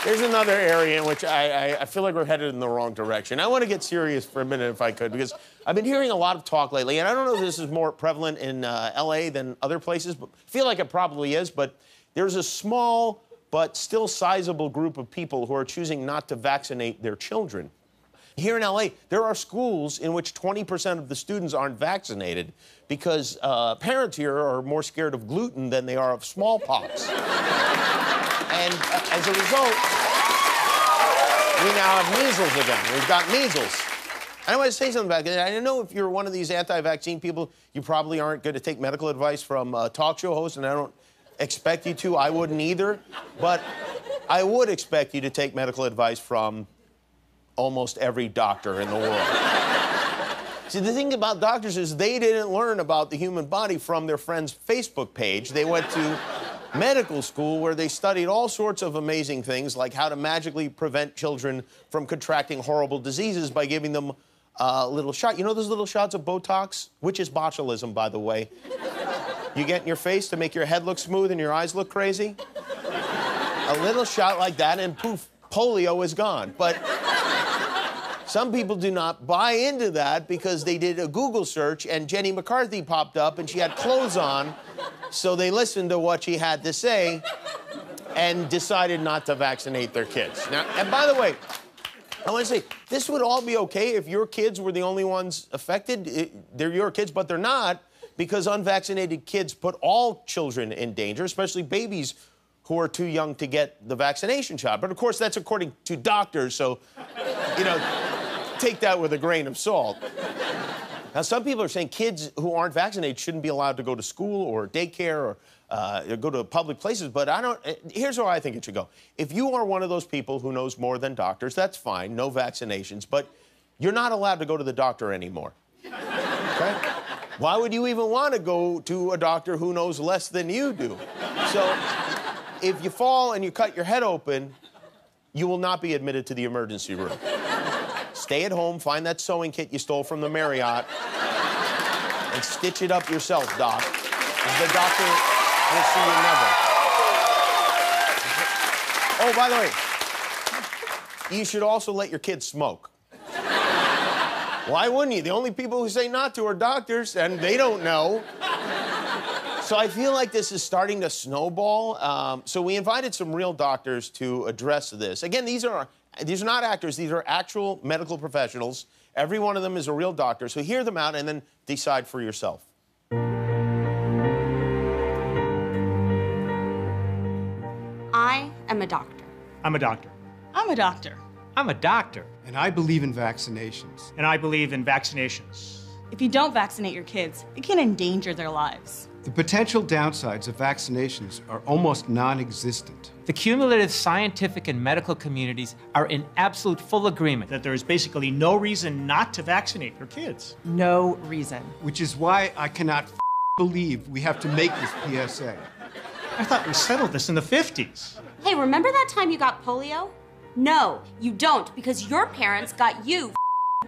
There's another area in which I feel like we're headed in the wrong direction. I want to get serious for a minute, if I could, because I've been hearing a lot of talk lately, and I don't know if this is more prevalent in L.A. than other places, but I feel like it probably is, but there's a small but still sizable group of people who are choosing not to vaccinate their children. Here in L.A., there are schools in which 20% of the students aren't vaccinated because parents here are more scared of gluten than they are of smallpox. And as a result, we now have measles again. We've got measles. I want to say something about that. I know if you're one of these anti-vaccine people, you probably aren't going to take medical advice from a talk show host, and I don't expect you to. I wouldn't either. But I would expect you to take medical advice from almost every doctor in the world. See, the thing about doctors is they didn't learn about the human body from their friend's Facebook page. They went to medical school where they studied all sorts of amazing things, like how to magically prevent children from contracting horrible diseases by giving them a little shot. You know those little shots of Botox? Which is botulism, by the way. You get in your face to make your head look smooth and your eyes look crazy. A little shot like that and poof, polio is gone. But some people do not buy into that because they did a Google search and Jenny McCarthy popped up and she had clothes on, so they listened to what she had to say and decided not to vaccinate their kids. Now, and by the way, I want to say, this would all be okay if your kids were the only ones affected. They're your kids, but they're not, because unvaccinated kids put all children in danger, especially babies who are too young to get the vaccination shot. But of course, that's according to doctors, so, you know, take that with a grain of salt. Now, some people are saying kids who aren't vaccinated shouldn't be allowed to go to school or daycare or go to public places, but I don't. Here's where I think it should go. If you are one of those people who knows more than doctors, that's fine, no vaccinations, but you're not allowed to go to the doctor anymore. Okay? Why would you even want to go to a doctor who knows less than you do? So, if you fall and you cut your head open, you will not be admitted to the emergency room. Stay at home, find that sewing kit you stole from the Marriott, and stitch it up yourself, Doc. The doctor will see you never. Oh, by the way, you should also let your kids smoke. Why wouldn't you? The only people who say not to are doctors, and they don't know. So I feel like this is starting to snowball. So we invited some real doctors to address this. Again, these are not actors. These are actual medical professionals. Every one of them is a real doctor. So hear them out and then decide for yourself. I am a doctor. I'm a doctor. I'm a doctor. I'm a doctor. And I believe in vaccinations. And I believe in vaccinations. If you don't vaccinate your kids, it can endanger their lives. The potential downsides of vaccinations are almost non-existent. The cumulative scientific and medical communities are in absolute full agreement that there is basically no reason not to vaccinate your kids. No reason. Which is why I cannot believe we have to make this PSA. I thought we settled this in the 50s. Hey, remember that time you got polio? No, you don't, because your parents got you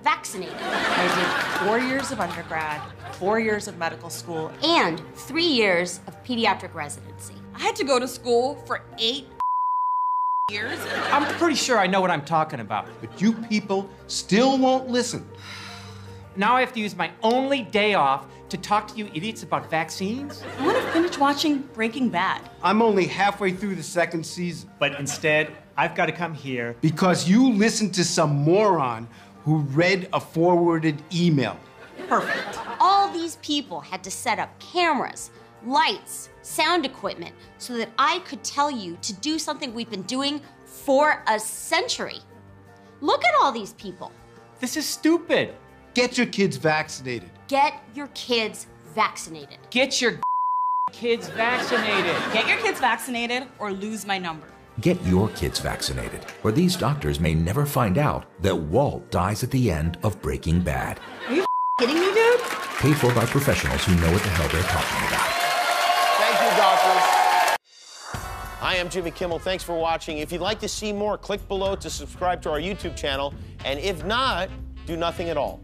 vaccinated. I did 4 years of undergrad, 4 years of medical school, and 3 years of pediatric residency. I had to go to school for 8 years. I'm pretty sure I know what I'm talking about. But you people still won't listen. Now I have to use my only day off to talk to you idiots about vaccines? I want to finish watching Breaking Bad. I'm only halfway through the second season. But instead, I've got to come here because you listened to some moron who read a forwarded email. Perfect. All these people had to set up cameras, lights, sound equipment, so that I could tell you to do something we've been doing for a century. Look at all these people. This is stupid. Get your kids vaccinated. Get your kids vaccinated. Get your kids vaccinated. Get your kids vaccinated or lose my number. Get your kids vaccinated, or these doctors may never find out that Walt dies at the end of Breaking Bad. Are you kidding me, dude? Paid for by professionals who know what the hell they're talking about. Thank you, doctors. Hi, I'm Jimmy Kimmel. Thanks for watching. If you'd like to see more, click below to subscribe to our YouTube channel. And if not, do nothing at all.